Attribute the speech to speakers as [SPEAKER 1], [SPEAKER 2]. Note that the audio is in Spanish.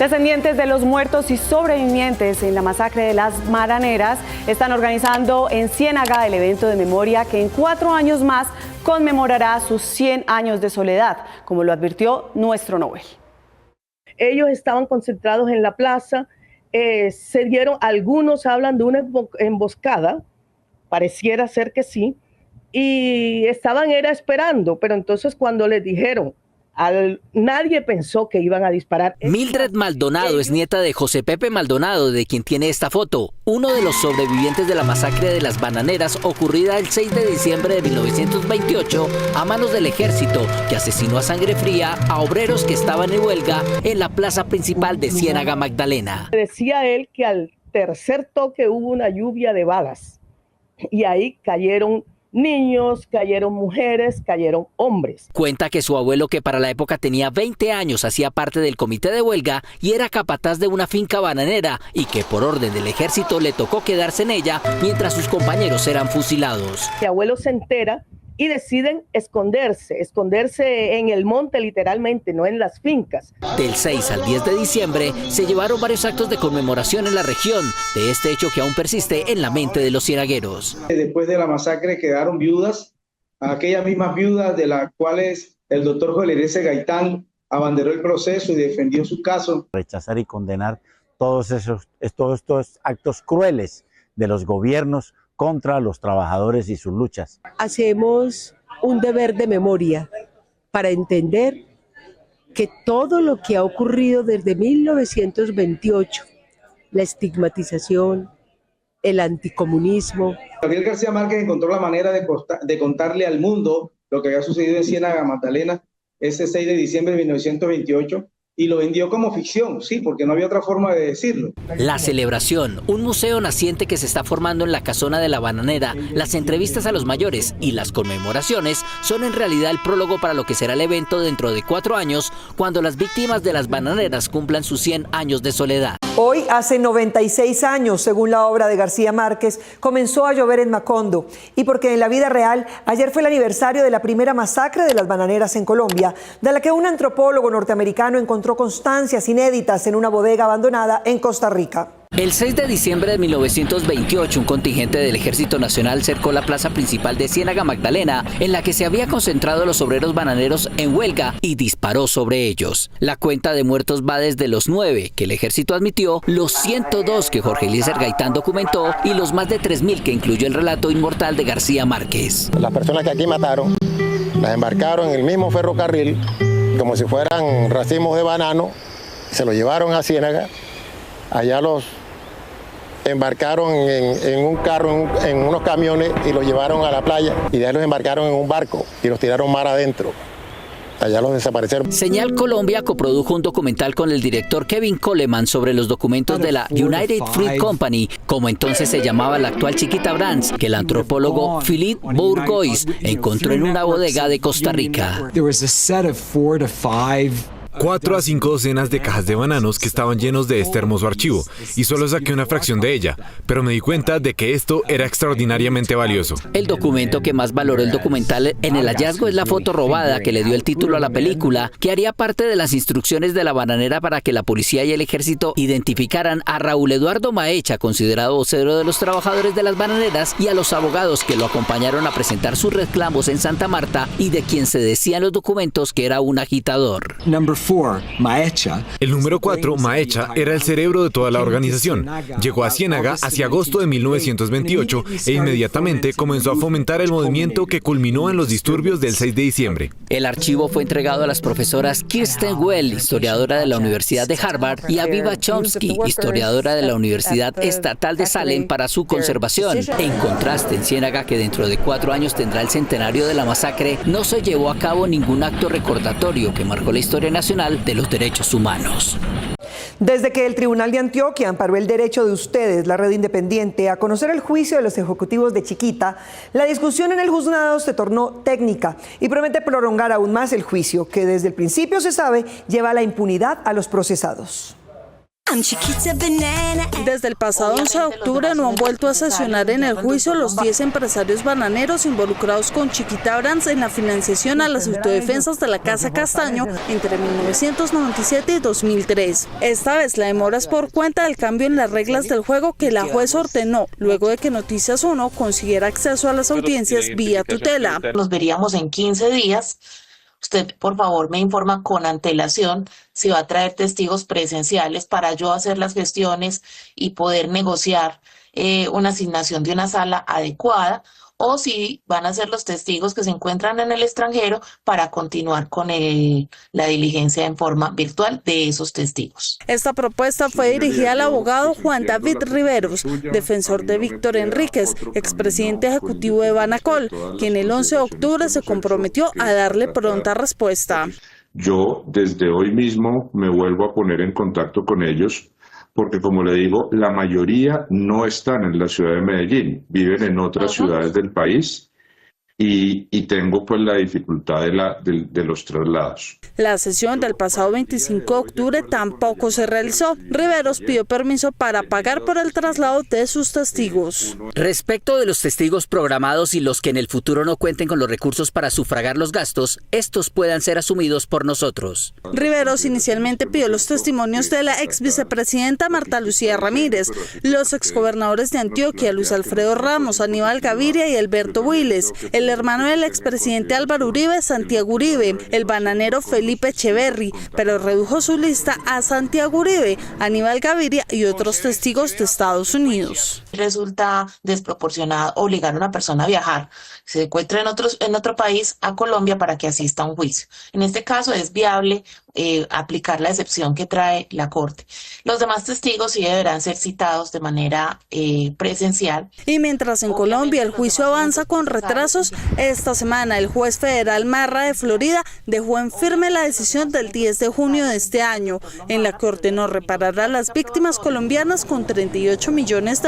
[SPEAKER 1] Descendientes de los muertos y sobrevivientes en la masacre de las Bananeras están organizando en Ciénaga el evento de memoria que en 4 años más conmemorará sus 100 años de soledad, como lo advirtió nuestro Nobel.
[SPEAKER 2] Ellos estaban concentrados en la plaza, algunos hablan de una emboscada, pareciera ser que sí, y estaban esperando, pero entonces cuando les dijeron, nadie pensó que iban a disparar.
[SPEAKER 3] Mildred Maldonado es nieta de José Pepe Maldonado, de quien tiene esta foto, uno de los sobrevivientes de la masacre de las Bananeras ocurrida el 6 de diciembre de 1928 a manos del ejército, que asesinó a sangre fría a obreros que estaban en huelga en la plaza principal de Ciénaga Magdalena.
[SPEAKER 2] Decía él que al tercer toque hubo una lluvia de balas y ahí cayeron niños, cayeron mujeres, cayeron hombres.
[SPEAKER 3] Cuenta que su abuelo, que para la época tenía 20 años, hacía parte del comité de huelga y era capataz de una finca bananera y que por orden del ejército le tocó quedarse en ella mientras sus compañeros eran fusilados.
[SPEAKER 2] Mi abuelo se entera y deciden esconderse en el monte literalmente, no en las fincas.
[SPEAKER 3] Del 6 al 10 de diciembre se llevaron varios actos de conmemoración en la región de este hecho que aún persiste en la mente de los cienagueros.
[SPEAKER 4] Después de la masacre quedaron viudas, aquellas mismas viudas de las cuales el doctor Joel Eliezer Gaitán abanderó el proceso y defendió su caso.
[SPEAKER 5] Rechazar y condenar todos estos actos crueles de los gobiernos contra los trabajadores y sus luchas.
[SPEAKER 6] Hacemos un deber de memoria para entender que todo lo que ha ocurrido desde 1928, la estigmatización, el anticomunismo.
[SPEAKER 4] Gabriel García Márquez encontró la manera de contarle al mundo lo que había sucedido en Ciénaga Magdalena ese 6 de diciembre de 1928. Y lo vendió como ficción, sí, porque no había otra forma de decirlo.
[SPEAKER 3] La celebración, un museo naciente que se está formando en la casona de la Bananera, las entrevistas a los mayores y las conmemoraciones son en realidad el prólogo para lo que será el evento dentro de 4 años, cuando las víctimas de las Bananeras cumplan sus 100 años de soledad.
[SPEAKER 7] Hoy, hace 96 años, según la obra de García Márquez, comenzó a llover en Macondo. Y porque en la vida real, ayer fue el aniversario de la primera masacre de las Bananeras en Colombia, de la que un antropólogo norteamericano encontró constancias inéditas en una bodega abandonada en Costa Rica.
[SPEAKER 3] El 6 de diciembre de 1928, un contingente del Ejército Nacional cercó la plaza principal de Ciénaga Magdalena, en la que se había concentrado los obreros bananeros en huelga, y disparó sobre ellos. La cuenta de muertos va desde los 9 que el ejército admitió, los 102 que Jorge Eliezer Gaitán documentó y los más de 3.000 que incluyó el relato inmortal de García Márquez.
[SPEAKER 8] Las personas que aquí mataron, las embarcaron en el mismo ferrocarril, como si fueran racimos de banano, se los llevaron a Ciénaga, allá los embarcaron en un carro, en unos camiones, y los llevaron a la playa, y de ahí los embarcaron en un barco y los tiraron mar adentro. Allá los desaparecieron.
[SPEAKER 3] Señal Colombia coprodujo un documental con el director Kevin Coleman sobre los documentos de la United Fruit Company, como entonces se llamaba la actual Chiquita Brands, que el antropólogo Philippe Bourgois encontró en una bodega de Costa Rica.
[SPEAKER 9] 4 a 5 docenas de cajas de bananos que estaban llenos de este hermoso archivo, y solo saqué una fracción de ella, pero me di cuenta de que esto era extraordinariamente valioso.
[SPEAKER 3] El documento que más valoró el documental en el hallazgo es la foto robada que le dio el título a la película, que haría parte de las instrucciones de la bananera para que la policía y el ejército identificaran a Raúl Eduardo Maecha, considerado vocero de los trabajadores de las bananeras, y a los abogados que lo acompañaron a presentar sus reclamos en Santa Marta, y de quien se decía en los documentos que era un agitador.
[SPEAKER 9] El número 4, Maecha, era el cerebro de toda la organización. Llegó a Ciénaga hacia agosto de 1928 e inmediatamente comenzó a fomentar el movimiento que culminó en los disturbios del 6 de diciembre.
[SPEAKER 3] El archivo fue entregado a las profesoras Kirsten Well, historiadora de la Universidad de Harvard, y Aviva Chomsky, historiadora de la Universidad Estatal de Salem, para su conservación. En contraste, en Ciénaga, que dentro de 4 años tendrá el centenario de la masacre, no se llevó a cabo ningún acto recordatorio que marcó la historia nacional de los derechos humanos.
[SPEAKER 7] Desde que el Tribunal de Antioquia amparó el derecho de ustedes, la red independiente, a conocer el juicio de los ejecutivos de Chiquita, la discusión en el juzgado se tornó técnica y promete prolongar aún más el juicio, que desde el principio se sabe lleva a la impunidad a los procesados.
[SPEAKER 10] Desde el pasado 11 de octubre no han vuelto a sesionar en el juicio los 10 empresarios bananeros involucrados con Chiquita Brands en la financiación a las autodefensas de la Casa Castaño entre 1997 y 2003. Esta vez la demora es por cuenta del cambio en las reglas del juego que la juez ordenó luego de que Noticias 1 consiguiera acceso a las audiencias vía tutela.
[SPEAKER 11] Nos veríamos en 15 días. Usted, por favor, me informa con antelación si va a traer testigos presenciales para yo hacer las gestiones y poder negociar una asignación de una sala adecuada, o si van a ser los testigos que se encuentran en el extranjero para continuar con la diligencia en forma virtual de esos testigos.
[SPEAKER 10] Esta propuesta fue dirigida al abogado Juan David Riveros, defensor de Víctor Enríquez, expresidente ejecutivo de Banacol, quien el 11 de octubre se comprometió a darle pronta respuesta.
[SPEAKER 12] Yo desde hoy mismo me vuelvo a poner en contacto con ellos, porque como le digo, la mayoría no están en la ciudad de Medellín, viven en otras ciudades del país y tengo pues la dificultad de los traslados.
[SPEAKER 10] La sesión del pasado 25 de octubre tampoco se realizó. Riveros pidió permiso para pagar por el traslado de sus testigos.
[SPEAKER 3] Respecto de los testigos programados y los que en el futuro no cuenten con los recursos para sufragar los gastos, estos puedan ser asumidos por nosotros.
[SPEAKER 10] Riveros inicialmente pidió los testimonios de la ex vicepresidenta Marta Lucía Ramírez, los exgobernadores de Antioquia, Luis Alfredo Ramos, Aníbal Gaviria y Alberto Builes, el hermano del expresidente Álvaro Uribe, Santiago Uribe, el bananero Felipe Echeverry, pero redujo su lista a Santiago Uribe, Aníbal Gaviria y otros testigos de Estados Unidos.
[SPEAKER 11] Resulta desproporcionado obligar a una persona a viajar, se encuentra en otro país, a Colombia, para que asista a un juicio. En este caso es viable aplicar la excepción que trae la Corte. Los demás testigos sí deberán ser citados de manera presencial.
[SPEAKER 10] Y mientras en Colombia el juicio avanza con retrasos, esta semana el juez federal Marra de Florida dejó en firme la decisión del 10 de junio de este año, en la que ordenó reparar a las víctimas colombianas con $38 millones.